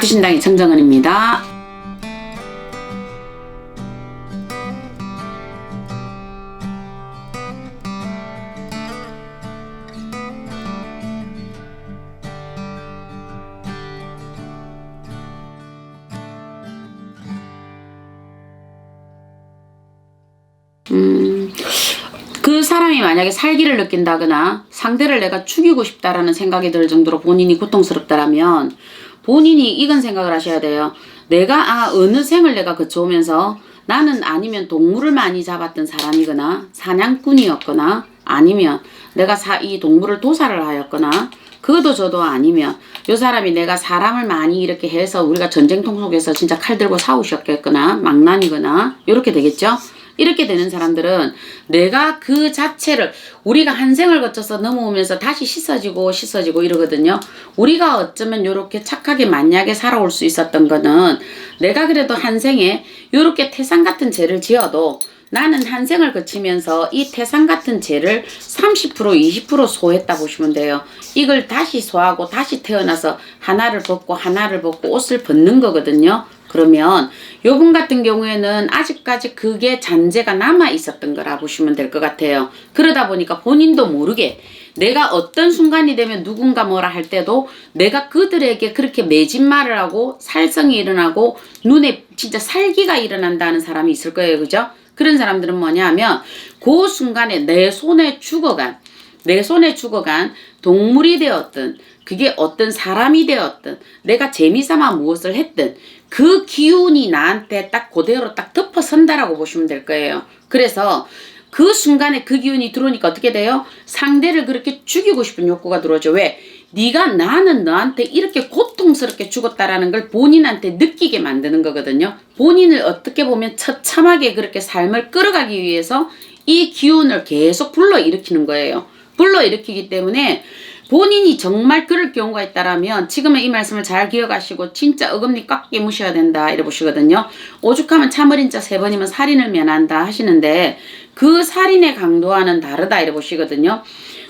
하트신당의 정정은입니다. 그 사람이 만약에 살기를 느낀다거나 상대를 내가 죽이고 싶다라는 생각이 들 정도로 본인이 고통스럽다라면 본인이 이건 생각을 하셔야 돼요. 내가 어느 생을 내가 거쳐오면서 나는 아니면 동물을 많이 잡았던 사람이거나 사냥꾼이었거나 아니면 내가 이 동물을 도살을 하였거나 그도 저도 아니면 요 사람이 내가 사람을 많이 이렇게 해서 우리가 전쟁통 속에서 진짜 칼 들고 싸우셨겠거나 망난이거나 이렇게 되겠죠. 이렇게 되는 사람들은 내가 그 자체를 우리가 한 생을 거쳐서 넘어오면서 다시 씻어지고 이러거든요. 우리가 어쩌면 요렇게 착하게 만약에 살아올 수 있었던 거는 내가 그래도 한 생에 요렇게 태산 같은 죄를 지어도 나는 한 생을 거치면서 이 태산 같은 죄를 30% 20% 소했다 보시면 돼요. 이걸 다시 소하고 다시 태어나서 하나를 벗고 옷을 벗는 거거든요. 그러면 요분 같은 경우에는 아직까지 그게 잔재가 남아 있었던 거라 보시면 될 것 같아요. 그러다 보니까 본인도 모르게 내가 어떤 순간이 되면 누군가 뭐라 할 때도 내가 그들에게 그렇게 매진말을 하고 살성이 일어나고 눈에 진짜 살기가 일어난다는 사람이 있을 거예요. 그죠? 그런 사람들은 뭐냐 하면 그 순간에 내 손에 죽어간 동물이 되었든 그게 어떤 사람이 되었든 내가 재미삼아 무엇을 했든 그 기운이 나한테 딱 그대로 딱 덮어선다라고 보시면 될 거예요. 그래서 그 순간에 그 기운이 들어오니까 어떻게 돼요? 상대를 그렇게 죽이고 싶은 욕구가 들어오죠. 왜? 나는 너한테 이렇게 고통스럽게 죽었다라는 걸 본인한테 느끼게 만드는 거거든요. 본인을 어떻게 보면 처참하게 그렇게 삶을 끌어가기 위해서 이 기운을 계속 불러일으키는 거예요. 불러일으키기 때문에 본인이 정말 그럴 경우가 있다라면 지금의 이 말씀을 잘 기억하시고 진짜 어금니 꽉 깨무셔야 된다 이래 보시거든요. 오죽하면 참어린 자 3번이면 살인을 면한다 하시는데 그 살인의 강도와는 다르다 이래 보시거든요.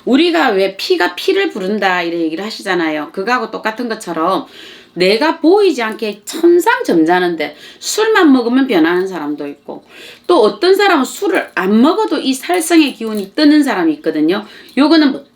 우리가 왜 피가 피를 부른다 이래 얘기를 하시잖아요. 그거하고 똑같은 것처럼 내가 보이지 않게 천상점잖은데 술만 먹으면 변하는 사람도 있고 또 어떤 사람은 술을 안 먹어도 이 살성의 기운이 뜨는 사람이 있거든요. 요거는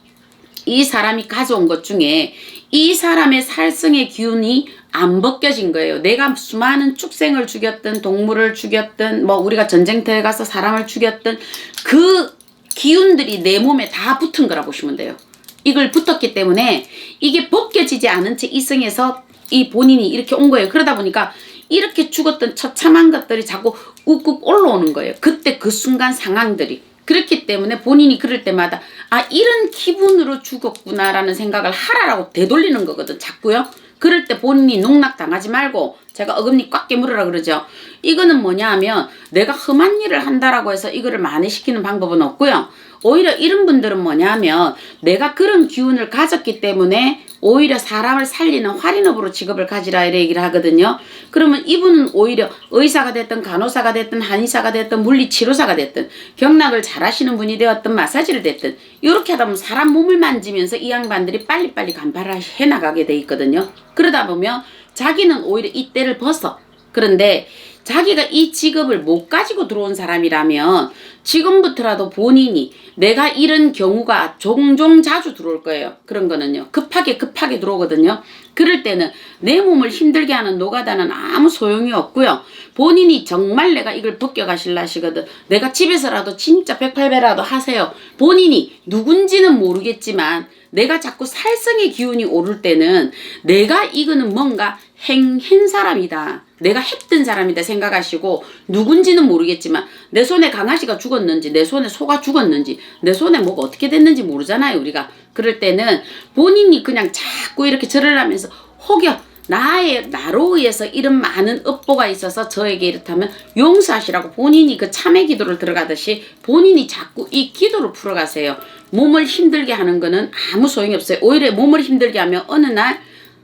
이 사람이 가져온 것 중에 이 사람의 살성의 기운이 안 벗겨진 거예요. 내가 수많은 축생을 죽였든 동물을 죽였든 뭐 우리가 전쟁터에 가서 사람을 죽였든 그 기운들이 내 몸에 다 붙은 거라 보시면 돼요. 이걸 붙었기 때문에 이게 벗겨지지 않은 채 이성에서 이 본인이 이렇게 온 거예요. 그러다 보니까 이렇게 죽었던 처참한 것들이 자꾸 욱욱 올라오는 거예요. 그때 그 순간 상황들이. 그렇기 때문에 본인이 그럴 때마다 이런 기분으로 죽었구나라는 생각을 하라라고 되돌리는 거거든. 자꾸요. 그럴 때 본인이 농락당하지 말고 제가 어금니 꽉 깨물으라 그러죠. 이거는 뭐냐 하면 내가 험한 일을 한다라고 해서 이거를 만회시키는 방법은 없고요. 오히려 이런 분들은 뭐냐 하면 내가 그런 기운을 가졌기 때문에 오히려 사람을 살리는 활인업으로 직업을 가지라 이래 얘기를 하거든요. 그러면 이분은 오히려 의사가 됐든 간호사가 됐든 한의사가 됐든 물리치료사가 됐든 경락을 잘 하시는 분이 되었든 마사지를 됐든 이렇게 하다 보면 사람 몸을 만지면서 이 양반들이 빨리빨리 간파를 해나가게 돼 있거든요. 그러다 보면 자기는 오히려 이 때를 벗어. 그런데 자기가 이 직업을 못 가지고 들어온 사람이라면 지금부터라도 본인이 내가 이런 경우가 종종 자주 들어올 거예요. 그런 거는요. 급하게 들어오거든요. 그럴 때는 내 몸을 힘들게 하는 노가다는 아무 소용이 없고요. 본인이 정말 내가 이걸 벗겨가실라 하시거든. 내가 집에서라도 진짜 108배라도 하세요. 본인이 누군지는 모르겠지만 내가 자꾸 살성의 기운이 오를 때는 내가 이거는 뭔가 행한 사람이다. 내가 했던 사람이다 생각하시고 누군지는 모르겠지만 내 손에 강아지가 죽었는지 내 손에 소가 죽었는지 내 손에 뭐가 어떻게 됐는지 모르잖아요. 우리가 그럴 때는 본인이 그냥 자꾸 이렇게 절을 하면서 혹여 나로 의해서 이런 많은 업보가 있어서 저에게 이렇다면 용서하시라고 본인이 그 참회 기도를 들어가듯이 본인이 자꾸 이 기도를 풀어가세요. 몸을 힘들게 하는 거는 아무 소용이 없어요. 오히려 몸을 힘들게 하면 어느 날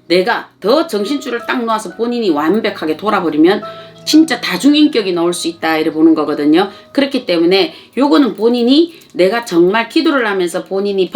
내가 더 정신줄을 딱 놓아서 본인이 완벽하게 돌아버리면 진짜 다중인격이 나올 수 있다 이래 보는 거거든요. 그렇기 때문에 요거는 본인이 내가 정말 기도를 하면서 본인이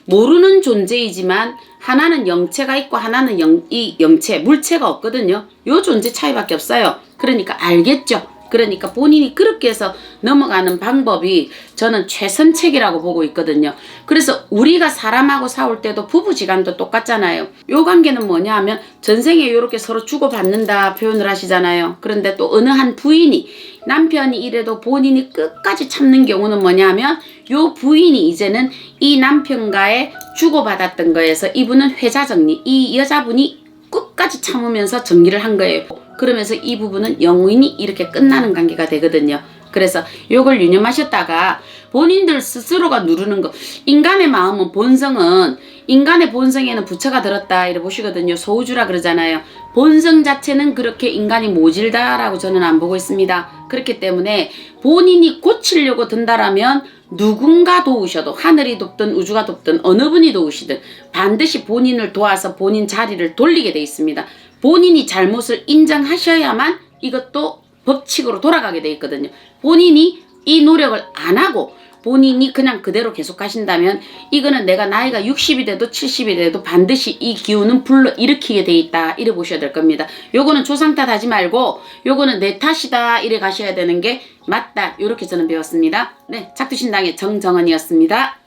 모르는 존재이지만 하나는 영체가 있고 하나는 이 영체 물체가 없거든요. 요 존재 차이밖에 없어요. 그러니까 알겠죠. 그러니까 본인이 그렇게 해서 넘어가는 방법이 저는 최선책이라고 보고 있거든요. 그래서 우리가 사람하고 싸울 때도 부부지간도 똑같잖아요. 요 관계는 뭐냐 하면 전생에 요렇게 서로 주고받는다 표현을 하시잖아요. 그런데 또 어느 한 부인이 남편이 이래도 본인이 끝까지 참는 경우는 뭐냐 하면 요 부인이 이제는 이 남편과의 주고받았던 거에서 이분은 회자 정리, 이 여자분이 끝까지 참으면서 정리를 한 거예요. 그러면서 이 부분은 영원히 이렇게 끝나는 관계가 되거든요. 그래서 요걸 유념하셨다가 본인들 스스로가 누르는 거, 인간의 마음은 본성은 인간의 본성에는 부처가 들었다 이래 보시거든요. 소우주라 그러잖아요. 본성 자체는 그렇게 인간이 모질다라고 저는 안 보고 있습니다. 그렇기 때문에 본인이 고치려고 든다라면 누군가 도우셔도 하늘이 돕든 우주가 돕든 어느 분이 도우시든 반드시 본인을 도와서 본인 자리를 돌리게 돼 있습니다. 본인이 잘못을 인정하셔야만 이것도 법칙으로 돌아가게 돼 있거든요. 본인이 이 노력을 안 하고 본인이 그냥 그대로 계속 하신다면 이거는 내가 나이가 60이 돼도 70이 돼도 반드시 이 기운은 불러일으키게 돼 있다 이래 보셔야 될 겁니다. 요거는 조상 탓 하지 말고 요거는 내 탓이다 이래 가셔야 되는 게 맞다 이렇게 저는 배웠습니다. 네, 작두신당의 정정은이었습니다.